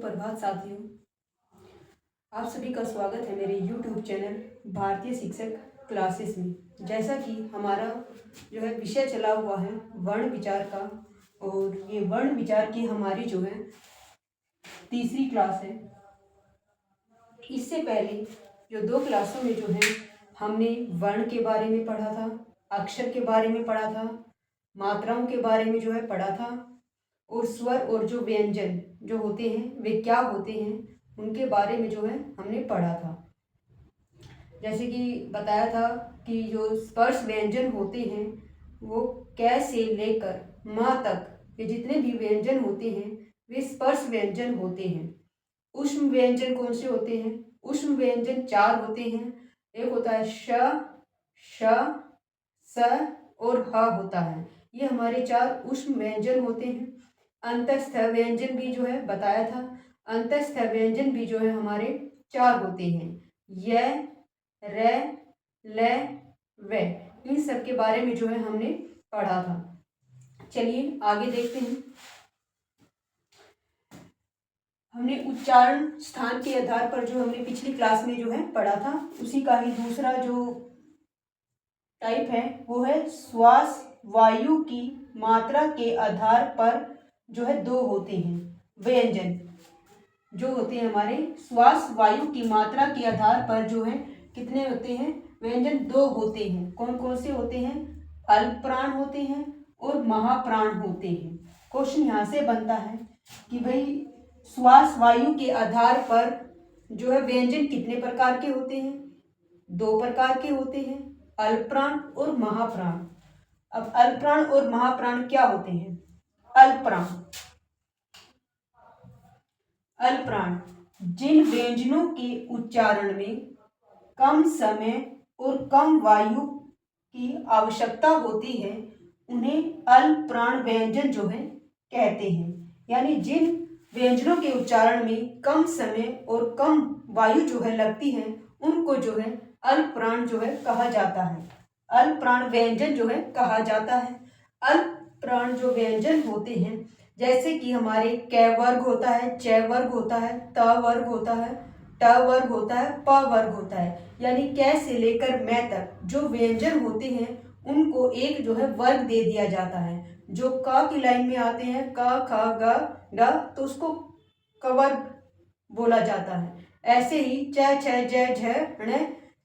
सुप्रभात साथियों, आप सभी का स्वागत है मेरे YouTube चैनल भारतीय शिक्षक क्लासेस में। जैसा कि हमारा जो है विषय चला हुआ है वर्ण विचार का, और ये वर्ण विचार की हमारी जो है तीसरी क्लास है। इससे पहले जो 2 क्लासों में जो है हमने वर्ण के बारे में पढ़ा था, अक्षर के बारे में पढ़ा था, मात्राओं के बारे में जो है पढ़ा था, और स्वर और जो व्यंजन जो होते हैं वे क्या होते हैं उनके बारे में जो है हमने पढ़ा था। जैसे कि बताया था कि जो स्पर्श व्यंजन होते हैं वो कै से लेकर माँ तक ये जितने भी व्यंजन होते हैं वे स्पर्श व्यंजन होते हैं। ऊष्म व्यंजन कौन से होते हैं? ऊष्म व्यंजन 4 होते हैं। एक होता है श, श, स और ह होता है। ये हमारे 4 ऊष्म व्यंजन होते हैं। अंतस्थ व्यंजन भी जो है बताया था। अंतस्थ व्यंजन भी जो है हमारे 4 होते हैं, य, र, ल, व। इन सब के बारे में जो है हमने पढ़ा था। चलिए आगे देखते हैं। हमने उच्चारण स्थान के आधार पर जो हमने पिछली क्लास में जो है पढ़ा था, उसी का ही दूसरा जो टाइप है वो है श्वास वायु की मात्रा के आधार पर जो है 2 होते हैं व्यंजन जो होते हैं हमारे श्वास वायु की मात्रा के आधार पर जो है कितने होते हैं व्यंजन? 2 होते हैं। कौन कौन से होते हैं? अल्प प्राण होते हैं और महाप्राण होते हैं। क्वेश्चन यहाँ से बनता है कि भाई श्वास वायु के आधार पर जो है व्यंजन कितने प्रकार के होते हैं? 2 प्रकार के होते हैं, अल्प प्राण और महाप्राण। अब अल्प प्राण और महाप्राण क्या होते हैं? अल्प प्राण जिन व्यंजनों के उच्चारण में कम समय और कम वायु की आवश्यकता होती है उन्हें अल्प प्राण व्यंजन जो है कहते हैं। यानी जिन व्यंजनों के उच्चारण में कम समय और कम वायु जो है लगती है उनको जो है अल्प प्राण जो है कहा जाता है, अल्प प्राण व्यंजन जो है कहा जाता है। अल्प प्राण जो व्यंजन होते हैं जैसे कि हमारे कै वर्ग होता है, च वर्ग होता है, त वर्ग होता है, ट वर्ग होता है, प वर्ग होता है। यानी कै से लेकर मै तक जो व्यंजन होते हैं उनको एक जो है वर्ग दे दिया जाता है। जो क की लाइन में आते हैं क, ख, ग, ग, तो उसको क वर्ग बोला जाता है। ऐसे ही च, छ, ज, झ, ण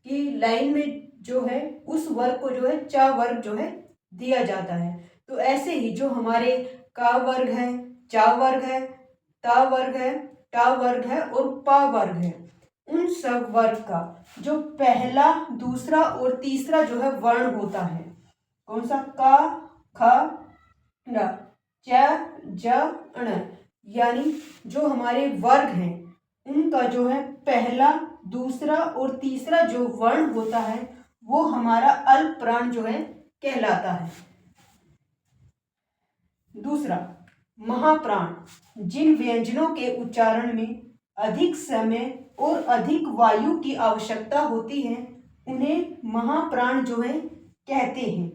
की लाइन में जो है उस वर्ग को जो है च वर्ग जो है दिया जाता है। तो ऐसे ही जो हमारे का वर्ग है, चा वर्ग है, ता वर्ग है, टा वर्ग है और पा वर्ग है, उन सब वर्ग का जो पहला दूसरा और तीसरा जो है वर्ण होता है, कौन सा? का, ख, ग, च, ज, ण, यानी जो हमारे वर्ग हैं उनका जो है पहला दूसरा और तीसरा जो वर्ण होता है वो हमारा अल्प प्राण जो है कहलाता है। दूसरा महाप्राण जिन व्यंजनों के उच्चारण में अधिक समय और अधिक वायु की आवश्यकता होती है उन्हें महाप्राण जो है कहते हैं।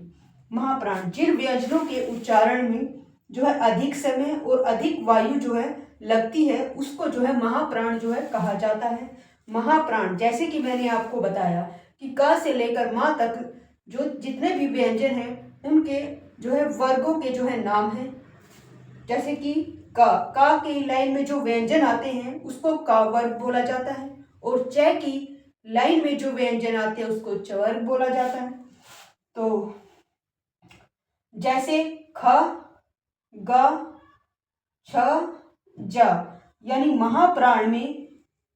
महाप्राण जिन व्यंजनों के उच्चारण में जो है अधिक समय और अधिक वायु जो है लगती है उसको जो है महाप्राण जो है कहा जाता है। महाप्राण जैसे कि मैंने आपको बताया कि क से लेकर माँ तक जो जितने भी व्यंजन हैं उनके जो है वर्गों के जो है नाम हैं। जैसे कि का की लाइन में जो व्यंजन आते हैं उसको का वर्ग बोला जाता है, और च की लाइन में जो व्यंजन आते हैं उसको च वर्ग बोला जाता है। तो जैसे ख, ग, छ, ज, यानी महाप्राण में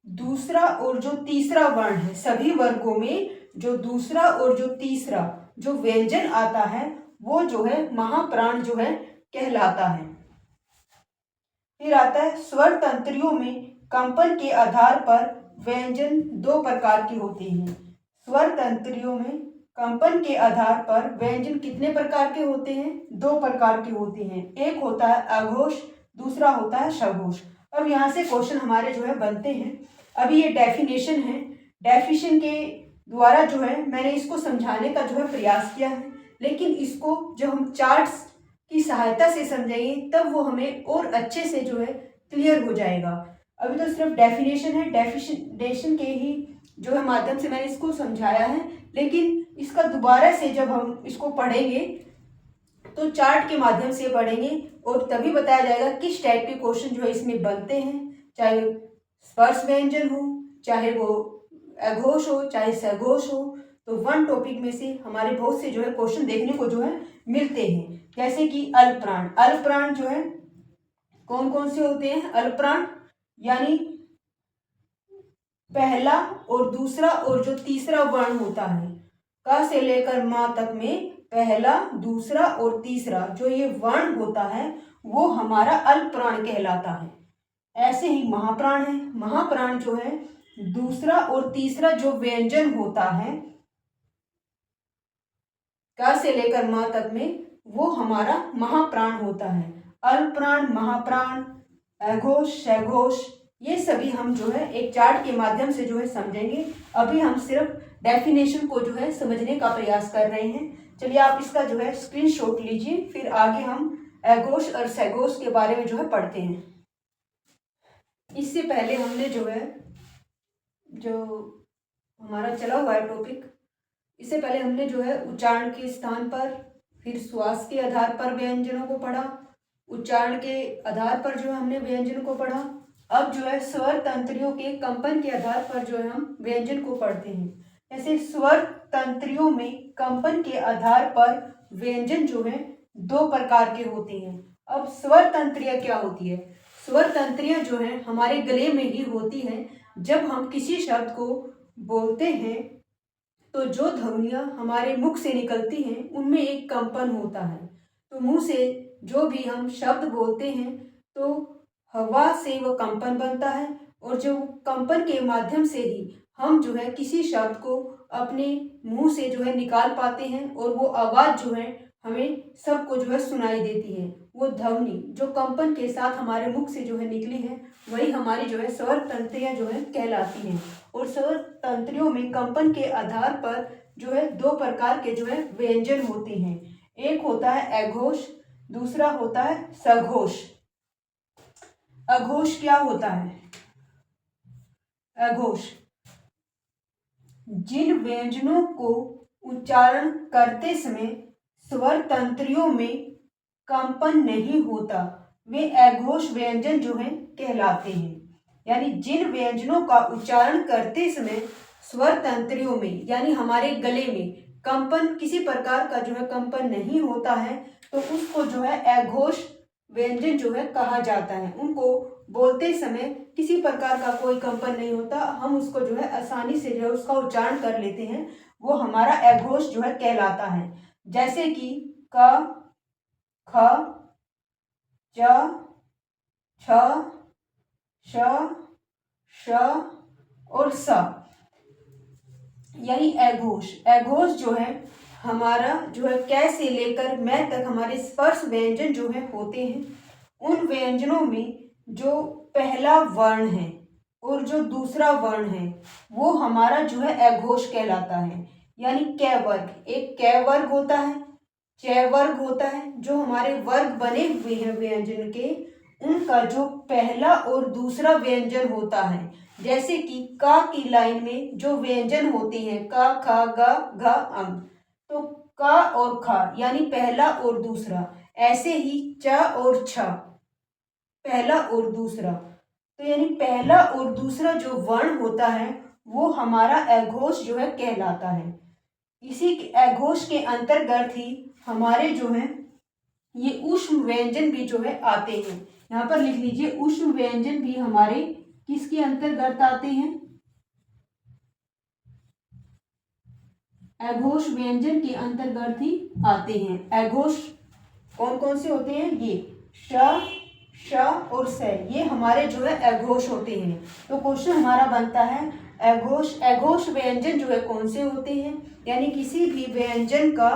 दूसरा और जो तीसरा वर्ण है सभी वर्गों में जो दूसरा और जो तीसरा जो व्यंजन आता है वो जो है महाप्राण जो है कहलाता है। फिर आता है स्वर तंत्रियों में कंपन के आधार पर व्यंजन 2 प्रकार के होते हैं। स्वर तंत्रियों में कंपन के आधार पर व्यंजन कितने प्रकार के होते हैं? 2 प्रकार के होते हैं। एक होता है अघोष, दूसरा होता है सघोष। अब यहाँ से क्वेश्चन हमारे जो है बनते हैं। अभी ये डेफिनेशन है, डेफिनेशन के द्वारा जो है मैंने इसको समझाने का जो है प्रयास किया है, लेकिन इसको जब हम चार्ट्स की सहायता से समझेंगे तब वो हमें और अच्छे से जो है क्लियर हो जाएगा। अभी तो सिर्फ डेफिनेशन है, डेफिनेशन के ही जो है माध्यम से मैंने इसको समझाया है, लेकिन इसका दोबारा से जब हम इसको पढ़ेंगे तो चार्ट के माध्यम से पढ़ेंगे और तभी बताया जाएगा किस टाइप के क्वेश्चन जो है इसमें बनते हैं, चाहे स्पर्श व्यंजन हो, चाहे वो अघोष हो, चाहे सघोष हो। तो वन टॉपिक में से हमारे बहुत से जो है क्वेश्चन देखने को जो है मिलते हैं, जैसे कि अल्पप्राण। अल्पप्राण जो है कौन कौन से होते हैं? अल्पप्राण यानी पहला और दूसरा और जो तीसरा वर्ण होता है, क से लेकर मां तक में पहला, दूसरा और तीसरा जो ये वर्ण होता है वो हमारा अल्पप्राण कहलाता है। ऐसे ही महाप्राण है। महाप्राण जो है दूसरा और तीसरा जो व्यंजन होता है क से लेकर मां तक में, वो हमारा महाप्राण होता है। अल्पप्राण, महाप्राण, अघोष, सघोष, ये सभी हम जो है एक चार्ट के माध्यम से जो है समझेंगे। अभी हम सिर्फ डेफिनेशन को जो है समझने का प्रयास कर रहे हैं। चलिए आप इसका जो है स्क्रीनशॉट लीजिए, फिर आगे हम अघोष और सघोष के बारे में जो है पढ़ते हैं। इससे पहले हमने जो है जो हमारा चला हुआ है टॉपिक, इससे पहले हमने जो है उच्चारण के स्थान पर, फिर श्वास के आधार पर व्यंजनों को पढ़ा, उच्चारण के आधार पर जो है हमने व्यंजन को पढ़ा। अब जो है स्वर तंत्रियों के कंपन के आधार पर जो है हम व्यंजन को पढ़ते हैं। ऐसे स्वर तंत्रियों में कंपन के आधार पर व्यंजन जो है दो प्रकार के होते हैं। अब स्वर तंत्रियाँ क्या होती है? स्वर तंत्रियाँ जो है हमारे गले में ही होती हैं। जब हम किसी शब्द को बोलते हैं तो जो ध्वनियाँ हमारे मुख से निकलती हैं उनमें एक कंपन होता है। तो मुंह से जो भी हम शब्द बोलते हैं तो हवा से वो कंपन बनता है, और जो कंपन के माध्यम से ही हम जो है किसी शब्द को अपने मुंह से जो है निकाल पाते हैं, और वो आवाज़ जो है हमें सबको जो है सुनाई देती है। वो ध्वनि जो कंपन के साथ हमारे मुख से जो है निकली है वही हमारी जो है स्वर तंत्रियाँ जो है कहलाती हैं। और स्वर तंत्रियों में कंपन के आधार पर जो है दो प्रकार के जो है व्यंजन होते हैं। एक होता है अघोष, दूसरा होता है सघोष। अघोष क्या होता है? अघोष जिन व्यंजनों को उच्चारण करते समय स्वर तंत्रियों में कंपन नहीं होता वे अघोष व्यंजन जो है कहलाते हैं। यानी जिन व्यंजनों का उच्चारण करते समय स्वर तंत्रियों में यानी हमारे गले में कंपन, किसी प्रकार का जो है कंपन नहीं होता है, तो उसको जो है अघोष व्यंजन जो है कहा जाता है। उनको बोलते समय किसी प्रकार का कोई कंपन नहीं होता, हम उसको जो है आसानी से जो है उसका उच्चारण कर लेते हैं, वो हमारा अघोष जो है कहलाता है। जैसे कि क, ख, च, छ, श, श और स, यानी अघोष। अघोष जो है हमारा जो है कै से लेकर मैं तक हमारे स्पर्श व्यंजन जो है होते हैं। उन व्यंजनों में जो पहला वर्ण है और जो दूसरा वर्ण है वो हमारा जो है अघोष कहलाता है। यानी कै वर्ग, एक कै वर्ग होता है, च वर्ग होता है, जो हमारे वर्ग बने हुए हैं व्यंजन के, उनका जो पहला और दूसरा व्यंजन होता है। जैसे कि का की लाइन में जो व्यंजन होती हैं का, खा, ग, घ, अंग, तो का और खा यानी पहला और दूसरा। ऐसे ही च और छ पहला और दूसरा, तो यानी पहला और दूसरा जो वर्ण होता है वो हमारा अघोष जो है कहलाता है। इसी अघोष के अंतर्गत ही हमारे जो है ये ऊष्म व्यंजन भी जो है आते हैं। यहाँ पर लिख लीजिए, ऊष्म व्यंजन भी हमारे किसके अंतर्गत आते हैं? अघोष व्यंजन के अंतर्गत ही आते हैं। अघोष कौन कौन से होते हैं? ये श, श और स, ये हमारे जो है अघोष होते हैं। तो क्वेश्चन हमारा बनता है अघोष। अघोष व्यंजन जो है कौन से होते हैं? यानी किसी भी व्यंजन का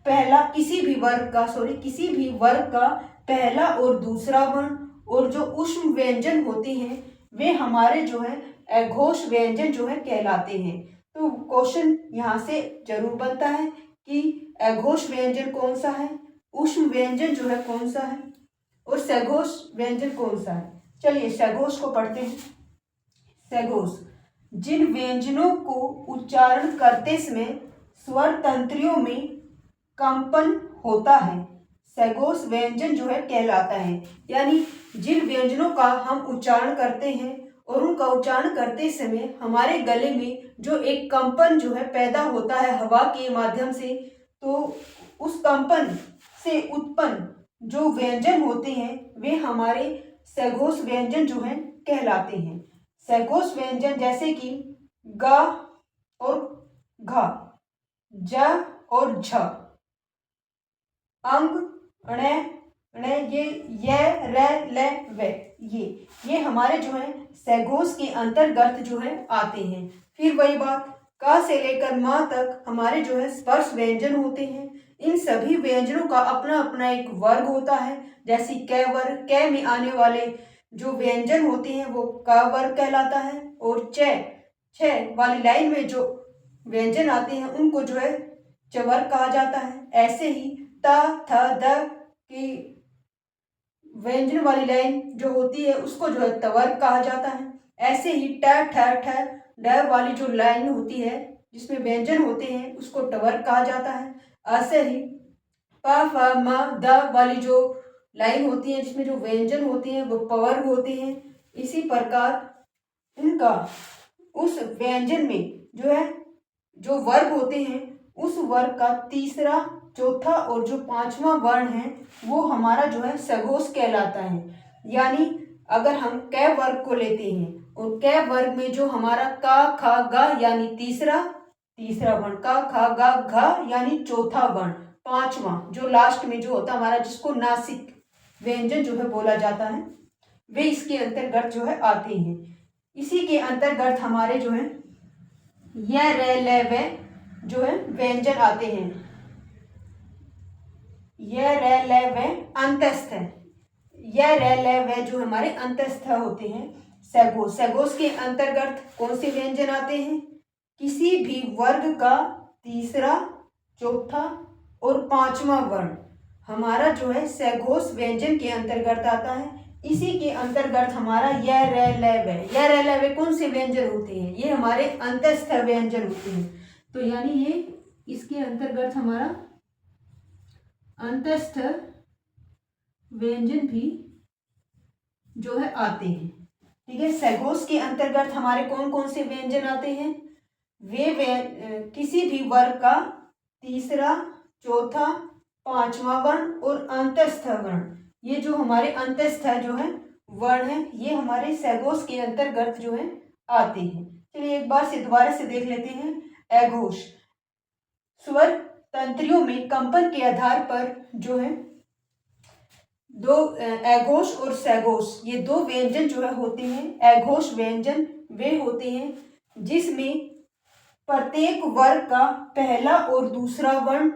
पहला, किसी भी वर्ग का पहला और दूसरा वर्ण, और जो ऊष्म व्यंजन होते हैं वे हमारे जो है अघोष व्यंजन जो है कहलाते हैं। तो क्वेश्चन यहाँ से जरूर बनता है कि अघोष व्यंजन कौन सा है, ऊष्म व्यंजन जो है कौन सा है, और सघोष व्यंजन कौन सा है। चलिए सघोष को पढ़ते हैं। सघोष जिन व्यंजनों को उच्चारण करते समय स्वर तंत्रियों में कंपन होता है, सघोष व्यंजन जो है कहलाता है। यानी जिन व्यंजनों का हम उच्चारण करते हैं और उनका उच्चारण करते समय हमारे गले में जो एक कंपन जो है पैदा होता है हवा के माध्यम से, तो उस कंपन से उत्पन्न जो व्यंजन होते हैं वे हमारे सघोष व्यंजन जो है कहलाते हैं। सघोष व्यंजन जैसे कि ग और घ, ज और झ, अंग, ण, ये य, र, ल, व, ये हमारे जो है सघोष के अंतर्गत जो है आते हैं। फिर वही बात, क से लेकर म तक हमारे जो है स्पर्श व्यंजन होते हैं। इन सभी व्यंजनों का अपना अपना एक वर्ग होता है। जैसे क वर्ग, क में आने वाले जो व्यंजन होते हैं वो क वर्ग कहलाता है, और छ वाली लाइन में जो व्यंजन आते हैं उनको जो है च वर्ग कहा जाता है। ऐसे ही त, थ, द की व्यंजन वाली लाइन जो होती है उसको जो है तवर्ग कहा जाता है। ऐसे ही ट, ठ, ठ, ड वाली जो लाइन होती है जिसमें व्यंजन होते हैं उसको टवर्ग कहा जाता है। ऐसे ही प, फ, म, द वाली जो लाइन होती है जिसमें जो व्यंजन होते हैं वो पवर्ग होते हैं। इसी प्रकार उनका उस व्यंजन में जो है जो वर्ग होते हैं उस वर्ग का तीसरा, चौथा और जो पांचवा वर्ण है वो हमारा जो है सघोष कहलाता है। यानी अगर हम क वर्ग को लेते हैं और क वर्ग में जो हमारा क, ख, ग यानी तीसरा वर्ण, क, ख, ग, घ यानी चौथा वर्ण, पांचवा जो लास्ट में जो होता है हमारा जिसको नासिक व्यंजन जो है बोला जाता है, वे इसके अंतर्गत जो है आते हैं। इसी के अंतर्गत हमारे जो है य, र, ल, व जो है व्यंजन आते हैं। य, र, ल, व अंतस्थ, य, र, ल, व जो हमारे अंतस्थ होते हैं। सघोष के अंतर्गत कौन से व्यंजन आते हैं? किसी भी वर्ग का तीसरा, चौथा और पांचवा वर्ण हमारा जो है सघोष व्यंजन के अंतर्गत आता है। इसी के अंतर्गत हमारा य, र, ल, व, य, र, ल, व कौन से व्यंजन होते हैं? ये हमारे अंतस्थ व्यंजन होते हैं। तो यानी ये इसके अंतर्गत हमारा अंतस्थ व्यंजन भी जो है आते हैं। ठीक है, सघोष के अंतर्गत हमारे कौन कौन से व्यंजन आते हैं? वे किसी भी वर्ग का तीसरा, चौथा, पांचवा वर्ण और अंतस्थ वर्ण, ये जो हमारे अंतस्थ जो है वर्ण है ये हमारे सघोष के अंतर्गत जो है आते हैं। चलिए एक बार से दोबारा से देख लेते हैं। अघोष स्वर तंत्रियों में कंपन के आधार पर जो है दो अघोष और सघोष ये दो व्यंजन जो है होते हैं। अघोष व्यंजन वे होते हैं जिसमें प्रत्येक वर्ग का पहला और दूसरा वर्ण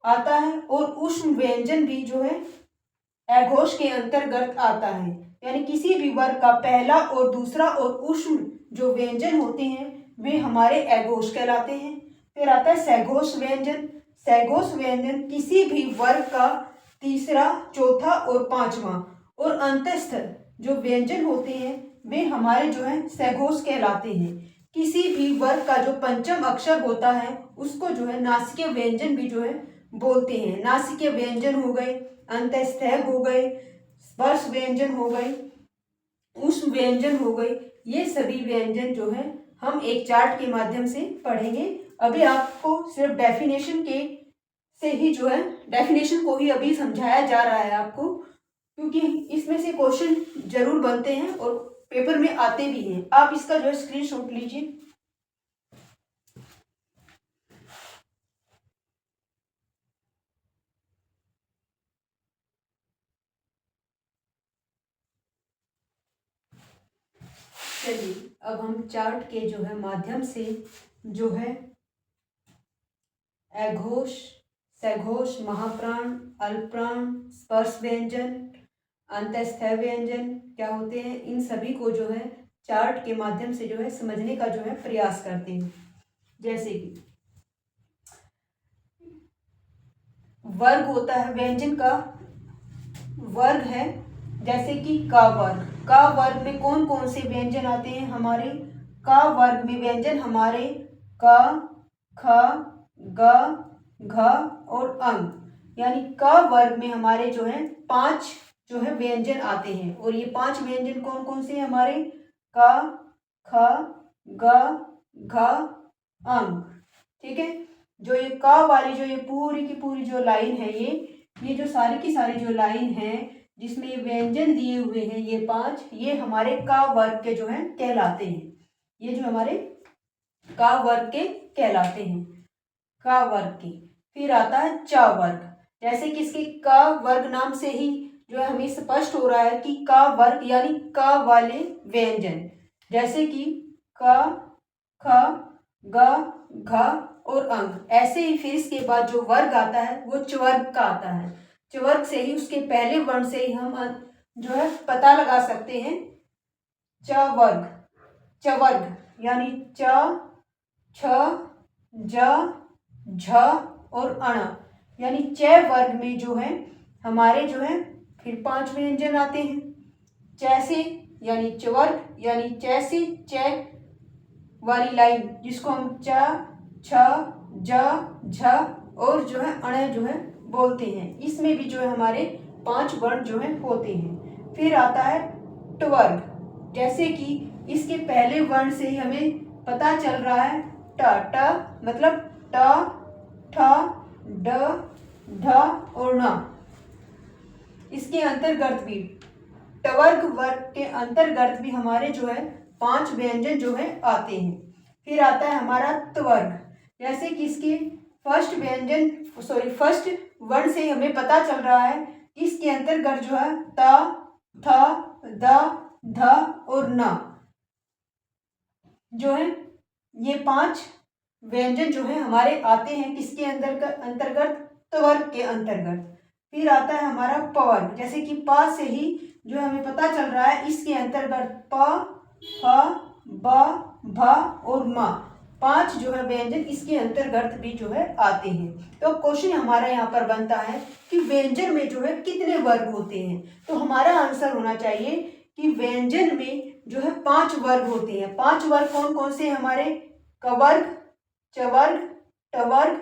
आता है और ऊष्म व्यंजन भी जो है अघोष के अंतर्गत आता है। यानी किसी भी वर्ग का पहला और दूसरा और ऊष्म जो व्यंजन होते हैं वे हमारे अघोष कहलाते हैं। फिर आता है सघोष व्यंजन। सघोष व्यंजन किसी भी वर्ग का तीसरा, चौथा और पांचवा और अंतस्थ जो व्यंजन होते हैं वे हमारे जो है सघोष कहलाते हैं। किसी भी वर्ग का जो पंचम अक्षर होता है उसको जो है नासिकीय व्यंजन भी जो है बोलते हैं। नासिकीय व्यंजन हो गए, अंतस्थ हो गए, स्पर्श व्यंजन हो गए, ऊष्म व्यंजन हो गए, ये सभी व्यंजन जो है हम एक चार्ट के माध्यम से पढ़ेंगे। अभी आपको सिर्फ डेफिनेशन के से ही जो है डेफिनेशन को ही अभी समझाया जा रहा है आपको, क्योंकि इसमें से क्वेश्चन जरूर बनते हैं और पेपर में आते भी हैं। आप इसका जो है स्क्रीनशॉट लीजिए। चलिए अब हम चार्ट के जो है माध्यम से जो है अघोष, सघोष, महाप्राण, अल्पप्राण, स्पर्श व्यंजन, अंतस्थ व्यंजन क्या होते हैं, इन सभी को जो है चार्ट के माध्यम से जो है समझने का जो है प्रयास करते हैं। जैसे कि वर्ग होता है, व्यंजन का वर्ग है जैसे कि क वर्ग, क वर्ग में कौन कौन से व्यंजन आते हैं हमारे? क वर्ग में व्यंजन हमारे क, ख, ग, घ और अंग, यानी क वर्ग में हमारे जो है 5 जो है व्यंजन आते हैं। और ये 5 व्यंजन कौन कौन से हैं हमारे? क, ख, ग, घ, अंग। ठीक है, जो ये क वाली जो ये पूरी की पूरी जो लाइन है, ये जो सारी की सारी जो लाइन है जिसमें ये व्यंजन दिए हुए हैं ये 5, ये हमारे क वर्ग के जो है कहलाते हैं। ये जो हमारे क वर्ग के कहलाते हैं, क वर्ग के। फिर आता है च वर्ग, जैसे कि इसके क वर्ग नाम से ही जो है हमें स्पष्ट हो रहा है कि क वर्ग यानी क वाले व्यंजन, जैसे कि क, ख, ग, घ और अंग। ऐसे ही फिर इसके बाद जो वर्ग आता है वो च्वर्ग का आता है। च्वर्ग से ही उसके पहले वर्ण से ही हम जो है पता लगा सकते हैं च वर्ग, च्वर्ग यानी च, छ, ज, झ और अण, यानी च वर्ग में जो है हमारे जो है फिर 5 व्यंजन आते हैं। च से यानी च्वर्ग, यानी च से च वाली लाइन जिसको हम च, छ, ज, झ और जो है अण जो है बोलते हैं, इसमें भी जो है हमारे 5 वर्ण जो है होते हैं। फिर आता है टवर्ग, जैसे कि इसके पहले वर्ण से ही हमें पता चल रहा है ट मतलब ट, ठ, ड, ढ और ण। इसके अंतर्गत भी टवर्ग वर्ग के अंतर्गत भी हमारे जो है 5 व्यंजन जो है आते हैं। फिर आता है हमारा त्वर्ग, जैसे कि इसके फर्स्ट वर्ण से हमें पता चल रहा है इसके अंतर्गत जो है त, थ, द, ध और न जो है ये 5 व्यंजन जो है हमारे आते हैं किसके अंतर्गत? त्वर्ग के अंतर्गत। फिर आता है हमारा पवर्ग, जैसे कि प से ही जो हमें पता चल रहा है इसके अंतर्गत प, फ, ब, भ और म, 5 जो है व्यंजन इसके अंतर्गत भी जो है आते हैं। तो क्वेश्चन हमारा यहाँ पर बनता है कि व्यंजन में जो है कितने वर्ग होते हैं? तो हमारा आंसर होना चाहिए कि व्यंजन में जो है 5 वर्ग होते हैं। 5 वर्ग कौन कौन से हमारे? कवर्ग, चवर्ग, टवर्ग,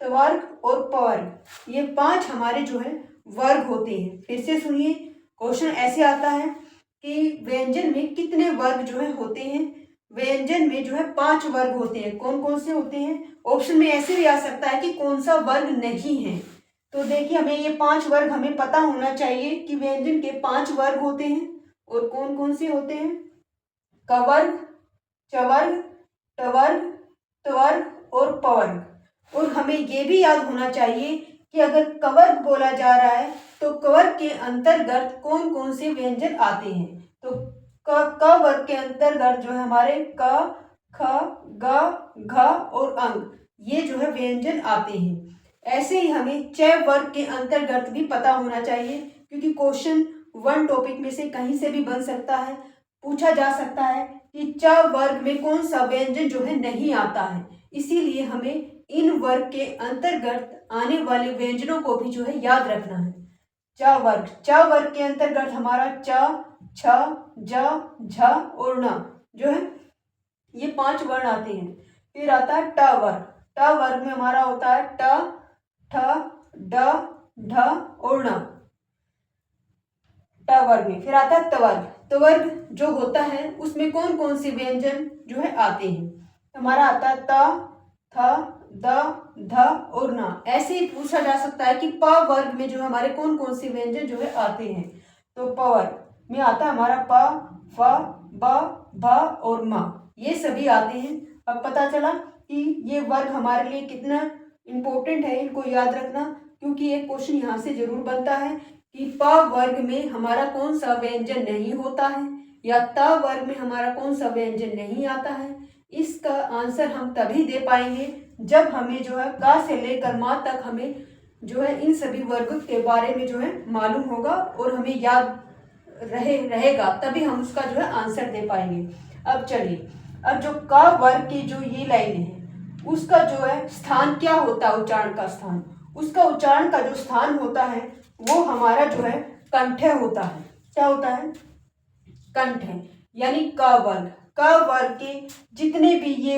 त्वर्ग और पवर्ग, ये 5 हमारे जो है वर्ग होते हैं। फिर से सुनिए, क्वेश्चन ऐसे आता है कि व्यंजन में कितने वर्ग जो है होते हैं? व्यंजन में जो है 5 वर्ग होते हैं। कौन कौन से होते हैं? ऑप्शन में ऐसे भी आ सकता है कि कौन सा वर्ग नहीं है। तो देखिए, हमें ये 5 वर्ग हमें पता होना चाहिए कि व्यंजन के 5 वर्ग होते हैं और कौन कौन से होते हैं? कवर्ग, चवर्ग, टवर्ग, त्वर्ग और पवर्ग। और हमें ये भी याद होना चाहिए कि अगर कवर्ग बोला जा रहा है तो कवर्ग के अंतर्गत कौन कौन से व्यंजन आते हैं। तो क वर्ग के अंतर्गत जो है हमारे क, ख, ग, घ और अंग, ये जो है व्यंजन आते हैं। ऐसे ही हमें च वर्ग के अंतर्गत भी पता होना चाहिए, क्योंकि क्वेश्चन 1 टॉपिक में से कहीं से भी बन सकता है, पूछा जा सकता है कि च वर्ग में कौन सा व्यंजन जो है नहीं आता है। इसीलिए हमें इन वर्ग के अंतर्गत आने वाले व्यंजनों को भी जो है याद रखना है। च वर्ग के अंतर्गत हमारा च, छ, ज, झ और न जो है ये 5 वर्ण आते हैं। फिर आता है ट वर्ग। ट वर्ग में हमारा होता है ट, ठ, ड, ढ और न, ट वर्ग में। फिर आता है त्वर्ग। त्वर्ग जो होता है उसमें कौन कौन से व्यंजन जो है आते हैं? हमारा आता है त, थ, द, ध और न। ऐसे ही पूछा जा सकता है कि प वर्ग में जो हमारे कौन कौन से व्यंजन जो है आते हैं। तो प वर्ग में आता है हमारा प, फ, ब, भ और म, ये सभी आते हैं। अब पता चला कि ये वर्ग हमारे लिए कितना इम्पोर्टेंट है, इनको याद रखना, क्योंकि एक क्वेश्चन यहाँ से जरूर बनता है कि प वर्ग में हमारा कौन सा व्यंजन नहीं होता है या त वर्ग में हमारा कौन सा व्यंजन नहीं आता है। इसका आंसर हम तभी दे पाएंगे जब हमें जो है क से लेकर म तक हमें जो है इन सभी वर्ग के बारे में जो है मालूम होगा और हमें याद रहेगा, तभी हम उसका जो है आंसर दे पाएंगे। अब चलिए, अब जो क वर्ग की जो ये लाइन है उसका जो है स्थान क्या होता है? उच्चारण का स्थान, उसका उच्चारण का जो स्थान होता है वो हमारा जो है कंठ होता है। क्या होता है, कंठ है, यानी क वर्ग। क वर्ग के जितने भी ये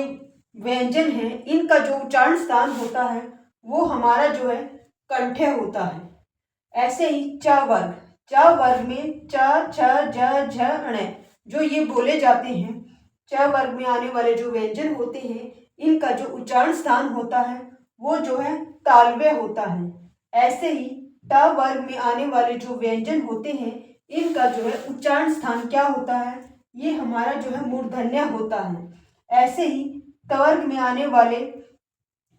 व्यंजन हैं, इनका जो उच्चारण स्थान होता है वो हमारा जो है कंठे होता है। ऐसे ही च वर्ग, च वर्ग में च, छ, ज, झ, ण जो ये बोले जाते हैं, च वर्ग में आने वाले जो व्यंजन होते हैं, इनका जो उच्चारण स्थान होता है वो जो है तालव्य होता है। ऐसे ही ट वर्ग में आने वाले जो व्यंजन होते हैं, इनका जो है उच्चारण स्थान क्या होता है, ये हमारा जो है मूर्धन्य होता है। ऐसे ही त वर्ग में आने वाले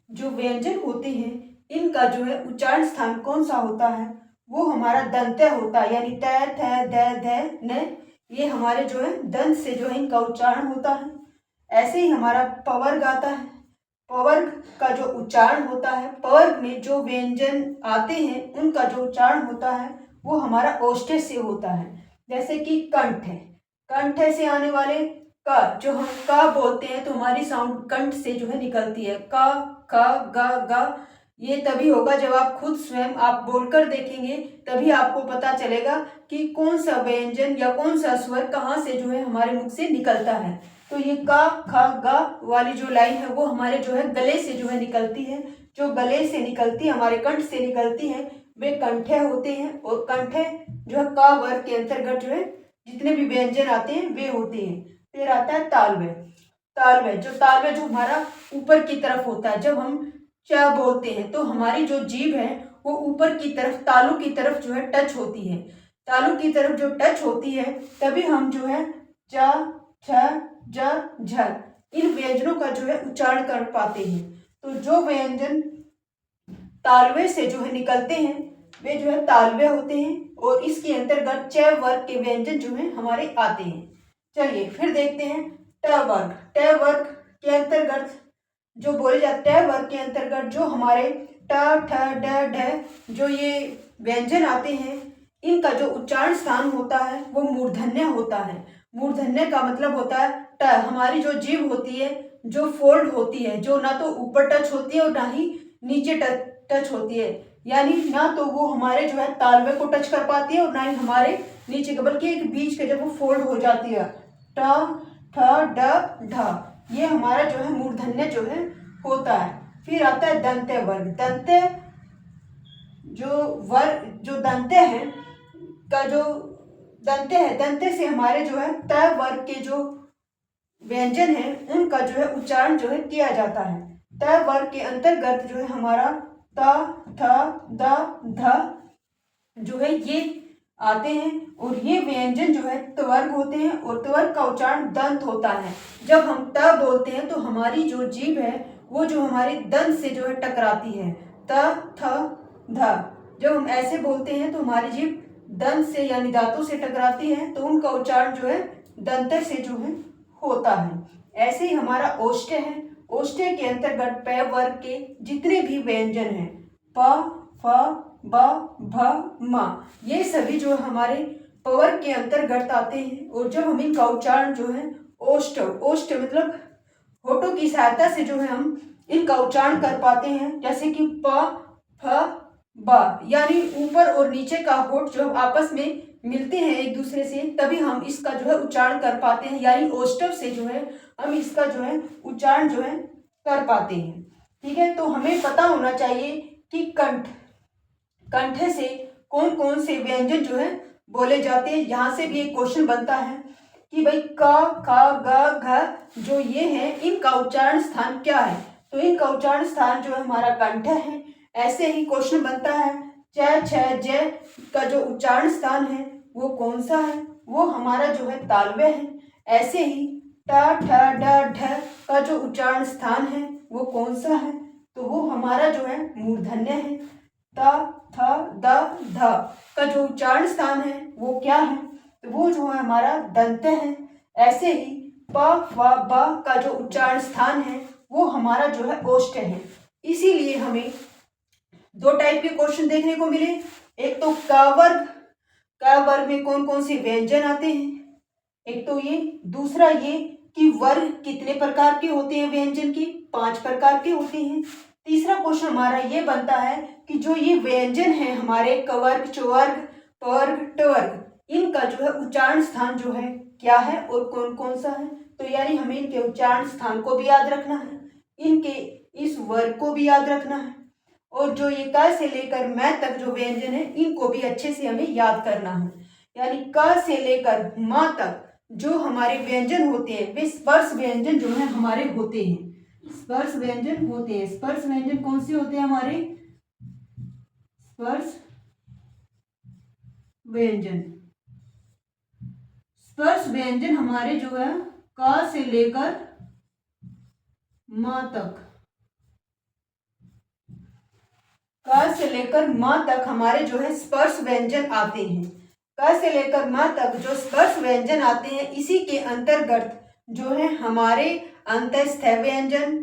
जो व्यंजन होते हैं, इनका जो है उच्चारण स्थान कौन सा होता है, वो हमारा दंत्य होता है, यानी त, थ, द, ध, न, ये हमारे जो है दंत से जो है इनका उच्चारण होता है। ऐसे ही हमारा पवर्ग आता है। पवर्ग का जो उच्चारण होता है, पवर्ग में जो व्यंजन आते हैं उनका जो उच्चारण होता है वो हमारा ओष्ठ्य से होता है। जैसे कि कंठ है, कंठ से आने वाले क, जो हम क बोलते हैं तो हमारी साउंड कंठ से जो है निकलती है, क, ख, ग, ग। ये तभी होगा जब आप खुद स्वयं आप बोलकर देखेंगे, तभी आपको पता चलेगा कि कौन सा व्यंजन या कौन सा स्वर कहाँ से जो है हमारे मुख से निकलता है। तो ये क, ख, ग वाली जो लाइन है वो हमारे जो है गले से जो है निकलती है। जो गले से निकलती है, हमारे कंठ से निकलती है, वे कंठे होते हैं। और कंठे जो है क वर्ग के अंतर्गत जो है जितने भी व्यंजन आते हैं वे होते हैं। फिर आता है तालव्य। तालव्य जो हमारा ऊपर की तरफ होता है, जब हम च बोलते हैं तो हमारी जो जीभ है वो ऊपर की तरफ, तालू की तरफ जो है टच होती है। तालू की तरफ जो टच होती है तभी हम जो है च, छ, ज, झ इन व्यंजनों का जो है उच्चारण कर पाते हैं। तो जो व्यंजन तालवे से जो है निकलते हैं वे जो है तालव्य होते हैं, और इसके अंतर्गत च वर्ग के व्यंजन जो है हमारे आते हैं। चलिए फिर देखते हैं ट वर्ग। ट वर्ग के अंतर्गत जो बोले जाते हैं, वर्ग के अंतर्गत जो हमारे ट, ठ, ड, ढ जो ये व्यंजन आते हैं, इनका जो उच्चारण स्थान होता है वो मूर्धन्य होता है। मूर्धन्य का मतलब होता है ट, हमारी जो जीभ होती है जो फोल्ड होती है, जो ना तो ऊपर टच होती है और ना ही नीचे टच होती है, यानी ना तो वो हमारे जो है तालवे को टच कर पाती है और ना ही हमारे नीचे के, बल्कि एक बीच के जब वो फोल्ड हो जाती है, ट, ठ, ड, ढ, ये हमारा जो है मूर्धन्य जो है होता है। फिर आता है दंत्य वर्ग। दंत्य जो दंत्य है का जो दंत्य है, दंत्य से हमारे जो है त वर्ग के जो व्यंजन है उनका जो है उच्चारण जो है किया जाता है। त वर्ग के अंतर्गत जो है हमारा त, थ, द, ध जो है ये आते हैं, और ये व्यंजन जो है त्वर्ग होते हैं, और त्वर्ग का उच्चारण दंत होता है। जब हम त बोलते हैं तो हमारी जो जीभ है वो जो हमारे दंत से जो है टकराती है, त, थ, ध। जब हम ऐसे बोलते हैं तो हमारी जीभ दंत से यानी दांतों से टकराती है, तो उनका उच्चारण जो है दंत से जो है होता है। ऐसे ही हमारा ओष्ठ्य है। ओष्ठ्य के अंतर्गत प वर्ग के जितने भी व्यंजन हैं, प, फ, ब, भ, म, ये सभी जो हमारे पवर्ग के अंतर्गत आते हैं। और जब हम इनका उच्चारण जो है ओष्ठ, ओष्ठ मतलब होठों की सहायता से जो है हम इनका उच्चारण कर पाते हैं, जैसे कि प, फ, ब, यानी ऊपर और नीचे का होठ जो आपस में मिलते हैं एक दूसरे से, तभी हम इसका जो है उच्चारण कर पाते हैं, यानी ओष्ठव से जो है हम इसका जो है उच्चारण जो है कर पाते हैं। ठीक है, तो हमें पता होना चाहिए कि कंठ से कौन कौन से व्यंजन जो है बोले जाते हैं। यहाँ से भी एक क्वेश्चन बनता है कि भाई क, ख, ग, घ जो ये हैं इनका उच्चारण स्थान क्या है, तो इनका उच्चारण स्थान जो है हमारा कंठ है। ऐसे ही क्वेश्चन बनता है च, छ, ज का जो उच्चारण स्थान है वो कौन सा है, वो हमारा जो है तालव्य है। ऐसे ही ट, ठ, ड, ढ का जो उच्चारण स्थान है वो कौन सा है, तो वो हमारा जो है मूर्धन्य है। त, थ, द, ध का जो उच्चारण स्थान है वो क्या है, तो वो जो है हमारा दंत्य है। ऐसे ही प, फ, ब का जो उच्चारण स्थान है वो हमारा जो है ओष्ठ है। इसीलिए हमें दो टाइप के क्वेश्चन देखने को मिले, एक तो क वर्ग में कौन कौन से व्यंजन आते हैं, एक तो ये, दूसरा ये कि वर्ग कितने प्रकार के होते हैं व्यंजन की, 5 प्रकार के होते हैं। तीसरा क्वेश्चन हमारा ये बनता है कि जो ये व्यंजन है हमारे कवर्ग, चवर्ग, पवर्ग, टवर्ग, इनका जो है उच्चारण स्थान जो है क्या है और कौन कौन सा है। तो यानी हमें इनके उच्चारण स्थान को भी याद रखना है, इनके इस वर्ग को भी याद रखना है, और जो ये क से लेकर मैं तक जो व्यंजन है इनको भी अच्छे से हमें याद करना है। यानी क से लेकर म तक जो हमारे व्यंजन होते हैं वे स्पर्श व्यंजन जो है हमारे होते हैं, स्पर्श व्यंजन होते हैं। स्पर्श व्यंजन कौन से होते हैं हमारे, स्पर्श व्यंजन, स्पर्श व्यंजन हमारे जो है क से लेकर म तक, क से लेकर म तक हमारे जो है स्पर्श व्यंजन आते हैं। क से लेकर म तक जो स्पर्श व्यंजन आते हैं इसी के अंतर्गत जो है हमारे अंतस्थ व्यंजन,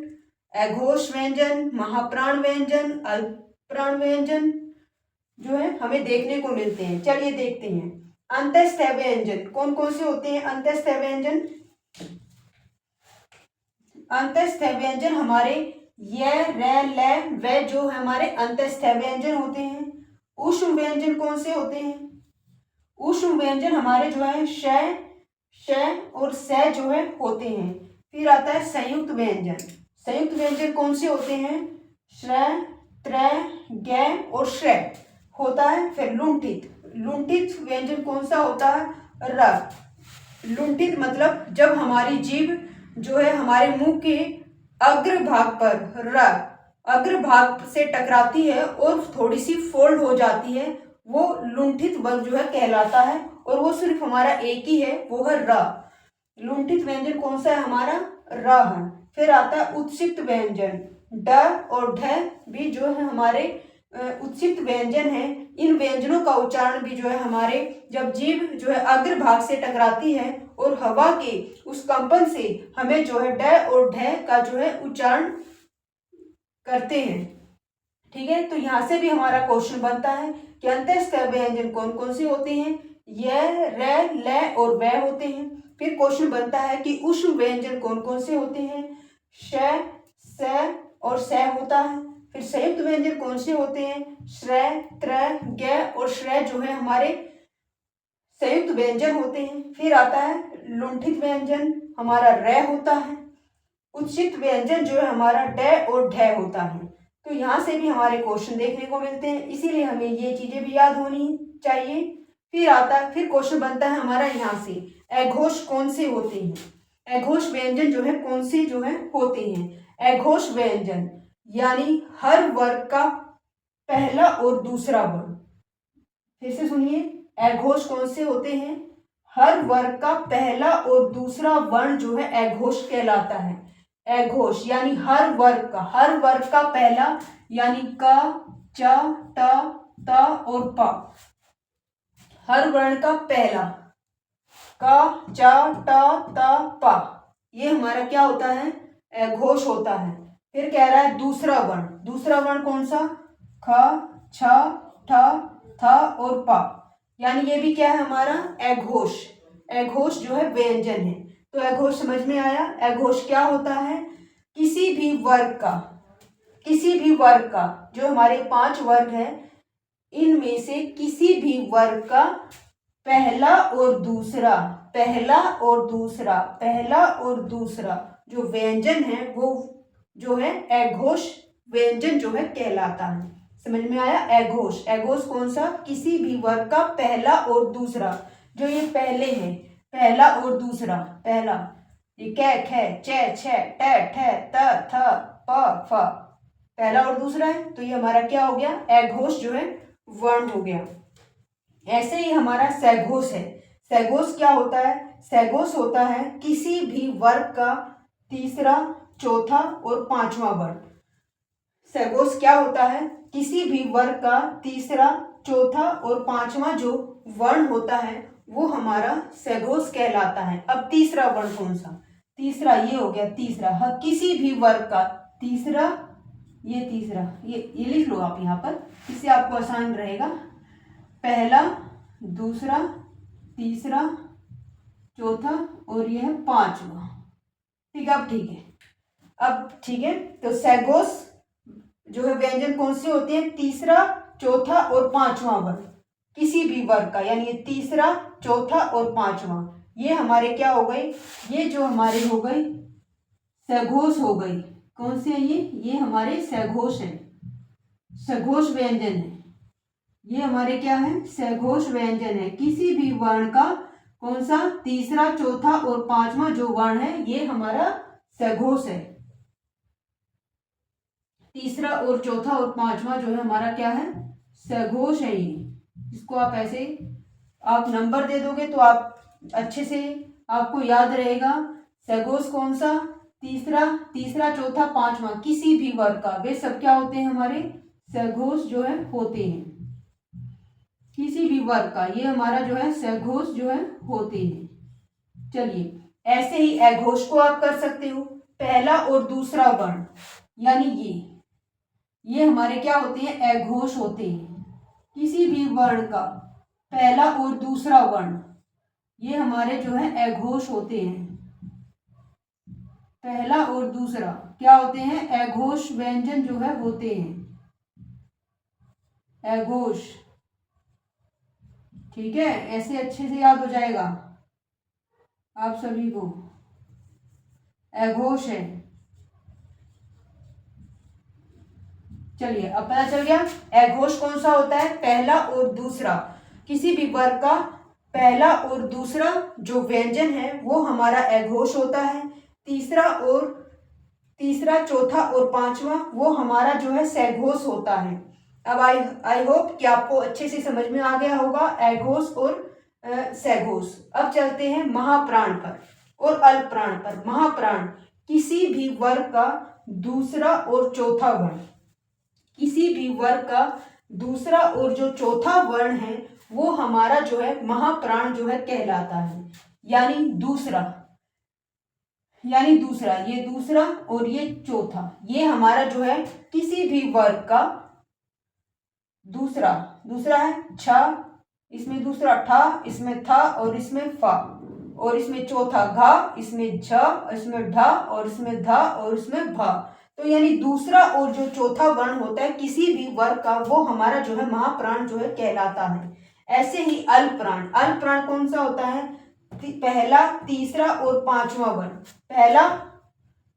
अघोष व्यंजन, महाप्राण व्यंजन, अल्पप्राण व्यंजन जो है हमें देखने को मिलते हैं। चलिए देखते हैं अंतस्थ व्यंजन कौन कौन से होते हैं। अंतस्थ व्यंजन, अंतस्थ व्यंजन हमारे य, र, ल, व जो है हमारे अंतस्थ व्यंजन होते हैं। ऊष्म व्यंजन कौन से होते हैं, ऊष्म व्यंजन हमारे जो है श, श और स जो है होते हैं। फिर आता है संयुक्त व्यंजन, संयुक्त व्यंजन कौन से होते हैं, श्र, त्र, ग और श्र होता है। फिर लुंठित, लुंठित व्यंजन कौन सा होता है, र। लुंठित मतलब जब हमारी जीभ जो है हमारे मुंह के अग्र भाग पर र अग्रभाग से टकराती है और थोड़ी सी फोल्ड हो जाती है, वो लुंठित वर्ग जो है कहलाता है, और वो सिर्फ हमारा एक ही है, वो है र। लुंठित व्यंजन कौन सा है हमारा, र है। फिर आता है उत्सित व्यंजन, ड और ढ भी जो है हमारे उत्सित व्यंजन है। इन व्यंजनों का उच्चारण भी जो है हमारे जब जीभ जो है अग्रभाग से टकराती है और हवा के उस कंपन से हमें जो है ड और ढ का जो है उच्चारण करते हैं। ठीक है, तो यहाँ से भी हमारा क्वेश्चन बनता है कि अंतस्थ व्यंजन कौन कौन से होते हैं, य, र, ल और व होते हैं। फिर क्वेश्चन बनता है कि ऊष्म व्यंजन कौन कौन से होते हैं, श, स और स होता है। फिर संयुक्त व्यंजन कौन से होते हैं, श्र, त्र, ग और श्र जो है हमारे संयुक्त व्यंजन होते हैं। फिर आता है लुंठित व्यंजन हमारा र होता है। उच्चित व्यंजन जो है हमारा ड और ढ होता है। तो यहाँ से भी हमारे क्वेश्चन देखने को मिलते हैं, इसीलिए हमें ये चीजें भी याद होनी चाहिए। फिर क्वेश्चन बनता है हमारा यहाँ से अघोष कौन से होते हैं, अघोष व्यंजन जो है कौन से जो है होते हैं। अघोष व्यंजन यानी हर वर्ग का पहला और दूसरा वर्ण, फिर से सुनिए, अघोष कौन से होते हैं, हर वर्ग का पहला और दूसरा वर्ण जो है अघोष कहलाता है। अघोष यानी हर वर्ग का पहला यानी क, च, ट, त और प, हर वर्ण का पहला क, च, ट, त, प, ये हमारा क्या होता है, अघोष होता है। फिर कह रहा है दूसरा वर्ण कौन सा, ख, छ, ठ, थ और प, यानी ये भी क्या है हमारा अघोष। अघोष जो है व्यंजन है। तो अघोष समझ में आया। अघोष क्या होता है, किसी भी वर्ग का जो हमारे 5 वर्ग है इनमें से किसी भी वर्ग का पहला और दूसरा जो व्यंजन है वो जो है अघोष व्यंजन जो है कहलाता है। समझ में आया। अघोष कौन सा, किसी भी वर्ग का पहला और दूसरा, जो ये पहले है पहला और दूसरा, पहला ये क, ख, च, छ, ट, ठ, त, थ, प, फ, पहला और दूसरा है, तो ये हमारा क्या हो गया, अघोष जो है वर्ण हो गया। ऐसे ही हमारा सघोष है। सघोष क्या होता है, सघोष होता है किसी भी वर्ग का तीसरा, चौथा और पांचवा वर्ण। सघोष क्या होता है, किसी भी वर्ग का तीसरा, चौथा और पांचवा जो वर्ण होता है वो हमारा सघोष कहलाता है। अब तीसरा वर्ण कौन सा, तीसरा ये हो गया तीसरा, हाँ, किसी भी वर्ग का तीसरा, ये तीसरा, ये लिख लो आप यहाँ पर, इससे आपको आसान रहेगा। पहला, दूसरा, तीसरा, चौथा और यह है पांचवा। ठीक है, अब ठीक है। तो सघोष जो है व्यंजन कौन से होते हैं, तीसरा, चौथा और पांचवा वर्ण। किसी भी वर्ग का, यानी ये तीसरा, चौथा और पांचवा, ये हमारे क्या हो गए, ये जो हमारे हो गए सघोष हो गई। कौन से हैं ये हमारे सघोष हैं, सघोष व्यंजन है। ये हमारे क्या है, सघोष व्यंजन है। किसी भी वर्ण का कौन सा, तीसरा, चौथा और पांचवा जो वर्ण है ये हमारा सघोष है। तीसरा और चौथा और पांचवा जो है हमारा क्या है, सघोष है। ये इसको आप ऐसे आप नंबर दे दोगे तो आप अच्छे से आपको याद रहेगा। सघोष कौन सा, तीसरा, चौथा, पांचवा, किसी भी वर्ग का, वे सब क्या होते हैं, हमारे सघोष जो है होते हैं। किसी भी वर्ग का ये हमारा जो है सघोष जो है होते हैं। चलिए, ऐसे ही अघोष को आप कर सकते हो। पहला और दूसरा वर्ण, यानी ये हमारे क्या होते हैं, अघोष होते हैं। किसी भी वर्ण का पहला और दूसरा वर्ण ये हमारे जो है अघोष होते हैं। पहला और दूसरा क्या होते हैं, अघोष व्यंजन जो है होते हैं, अघोष। ठीक है, ऐसे अच्छे से याद हो जाएगा आप सभी को, अघोष है। चलिए, अब पता चल गया अघोष कौन सा होता है, पहला और दूसरा, किसी भी वर्ग का पहला और दूसरा जो व्यंजन है वो हमारा अघोष होता है। तीसरा, चौथा और पांचवा वो हमारा जो है सघोष होता है। अब आई होप कि आपको अच्छे से समझ में आ गया होगा अघोष और सघोष। अब चलते हैं महाप्राण पर और अल्पप्राण पर। महाप्राण, किसी भी वर्ग का दूसरा और चौथा वर्ण, किसी भी वर्ग का दूसरा और जो चौथा वर्ण है वो हमारा जो है महाप्राण जो है कहलाता है। यानी दूसरा, ये दूसरा और ये चौथा, ये हमारा जो है किसी भी वर्ग का दूसरा है छ, इसमें दूसरा ठ, इसमें थ और इसमें फ, और इसमें चौथा घ, इसमें झ, इसमें ढ और इसमें ध और इसमें भ। तो यानी दूसरा और जो चौथा वर्ण होता है किसी भी वर्ग का वो हमारा जो है महाप्राण जो है कहलाता है। ऐसे ही अल्पप्राण, अल्पप्राण कौन सा होता है, पहला, तीसरा और पांचवा वर्ण, पहला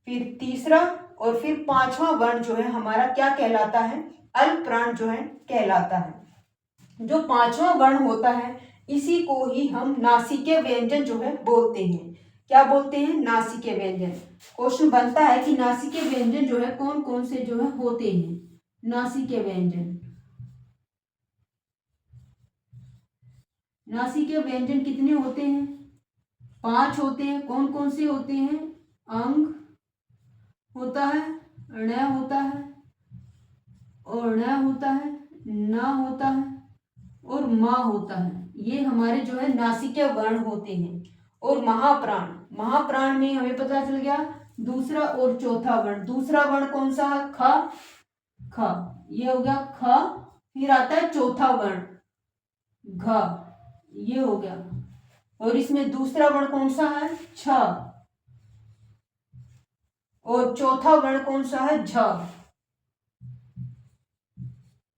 फिर तीसरा और फिर पांचवा वर्ण जो है हमारा क्या कहलाता है, अल्पप्राण जो है कहलाता है। जो पांचवा वर्ण होता है इसी को ही हम नासिके व्यंजन जो है बोलते हैं। क्या बोलते हैं, नासिके व्यंजन। क्वेश्चन बनता है कि नासिके व्यंजन जो है कौन कौन से जो है होते हैं। नासिके व्यंजन, नासिके व्यंजन कितने होते हैं, 5 होते हैं। कौन कौन से होते हैं, अंग होता है, ण होता है और ण होता है, न होता है और म होता है। ये हमारे जो है नासिके वर्ण होते हैं। और महाप्राण, महाप्राण में हमें पता चल गया दूसरा और चौथा वर्ण। दूसरा वर्ण कौन सा है, ख, ये हो गया ख। फिर आता है चौथा वर्ण घ, ये हो गया। और इसमें दूसरा वर्ण कौन सा है, छ, और चौथा वर्ण कौन सा है, झ,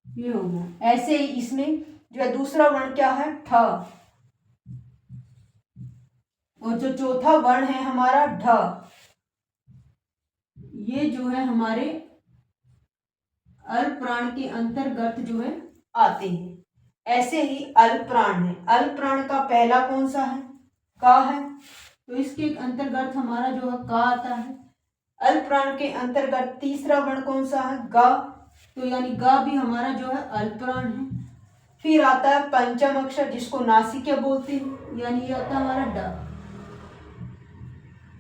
ये हो गया। ऐसे ही इसमें जो है दूसरा वर्ण क्या है, ठ, और जो चौथा वर्ण है हमारा ढ, ये जो है हमारे अल्पप्राण के अंतर्गत जो है आते हैं। ऐसे ही अल्पप्राण है, अल्पप्राण का पहला कौन सा है, का है, तो इसके अंतर्गत हमारा जो है का आता है। अल्पप्राण के अंतर्गत तीसरा वर्ण कौन सा है, गा, तो यानी गा भी हमारा जो है अल्पप्राण है। फिर आता है पंचम अक्षर जिसको नासिके बोलते हैं, यानी ये आता है हमारा ड,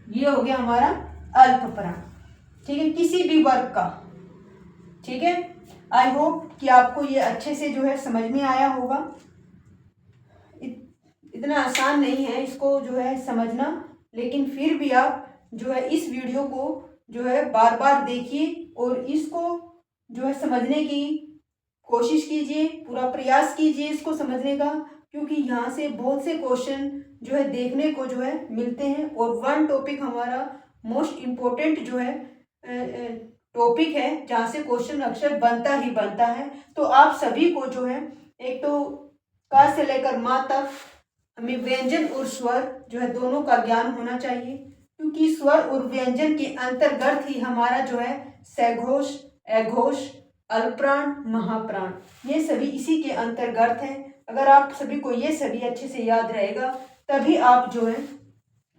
ये हो गया हमारा अल्पप्राण। ठीक है, किसी भी वर्ग का। ठीक है, आई होप कि आपको ये अच्छे से जो है समझ में आया होगा। इतना आसान नहीं है इसको जो है समझना, लेकिन फिर भी आप जो है इस वीडियो को जो है बार बार देखिए और इसको जो है समझने की कोशिश कीजिए, पूरा प्रयास कीजिए इसको समझने का, क्योंकि यहाँ से बहुत से क्वेश्चन जो है देखने को जो है मिलते हैं। और वन टॉपिक हमारा मोस्ट इम्पोर्टेंट जो है टॉपिक है जहाँ से क्वेश्चन अक्सर बनता ही बनता है। तो आप सभी को जो है एक तो का से लेकर माँ तक हमें व्यंजन और स्वर जो है दोनों का ज्ञान होना चाहिए, क्योंकि स्वर और व्यंजन के अंतर्गत ही हमारा जो है सघोष, अघोष, अल्पप्राण, महाप्राण ये सभी इसी के अंतर्गत हैं। अगर आप सभी को ये सभी अच्छे से याद रहेगा तभी आप जो है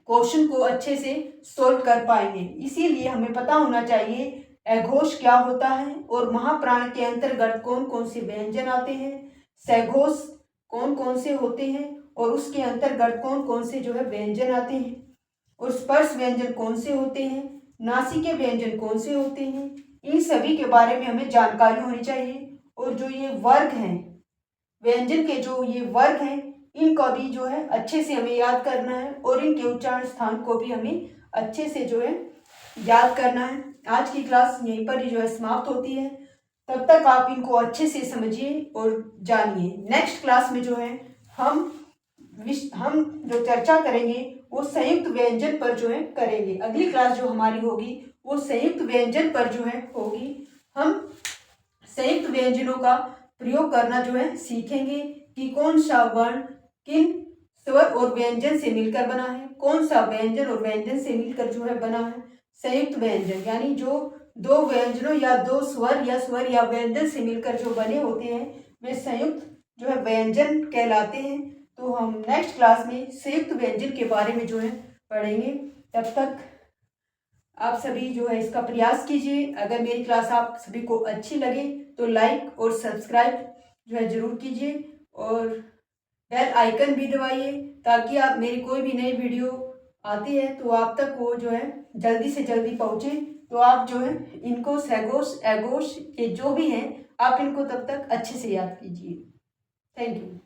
क्वेश्चन को अच्छे से सोल्व कर पाएंगे। इसीलिए हमें पता होना चाहिए अघोष क्या होता है और महाप्राण के अंतर्गत कौन कौन से व्यंजन आते हैं, सघोष कौन कौन से होते हैं और उसके अंतर्गत कौन कौन से जो है व्यंजन आते हैं, और स्पर्श व्यंजन कौन से होते हैं, नासिके व्यंजन कौन से होते हैं, इन सभी के बारे में हमें जानकारी होनी चाहिए। और जो ये वर्ग हैं व्यंजन के, जो ये वर्ग हैं इनका भी जो है अच्छे से हमें याद करना है और इनके उच्चारण स्थान को भी हमें अच्छे से जो है याद करना है। आज की क्लास यहीं पर ही जो है समाप्त होती है। तब तक आप इनको अच्छे से समझिए और जानिए। नेक्स्ट क्लास में जो है हम जो चर्चा करेंगे वो संयुक्त व्यंजन पर जो है करेंगे। अगली क्लास जो हमारी होगी वो संयुक्त व्यंजन पर जो है होगी। हम संयुक्त व्यंजनों का प्रयोग करना जो है सीखेंगे कि कौन सा वर्ण किन स्वर और व्यंजन से मिलकर बना है, कौन सा व्यंजन और व्यंजन से मिलकर जो है बना है संयुक्त व्यंजन, यानी जो दो व्यंजनों या दो स्वर या व्यंजन से मिलकर जो बने होते हैं वे संयुक्त जो है व्यंजन कहलाते हैं। तो हम नेक्स्ट क्लास में संयुक्त व्यंजन के बारे में जो है पढ़ेंगे। तब तक आप सभी जो है इसका प्रयास कीजिए। अगर मेरी क्लास आप सभी को अच्छी लगे तो लाइक और सब्सक्राइब जो है ज़रूर कीजिए और बेल आइकन भी दबाइए, ताकि आप मेरी कोई भी नई वीडियो आती है तो आप तक वो जो है जल्दी से जल्दी पहुँचे। तो आप जो है इनको सघोष, अघोष ये जो भी हैं आप इनको तब तक अच्छे से याद कीजिए। Thank you.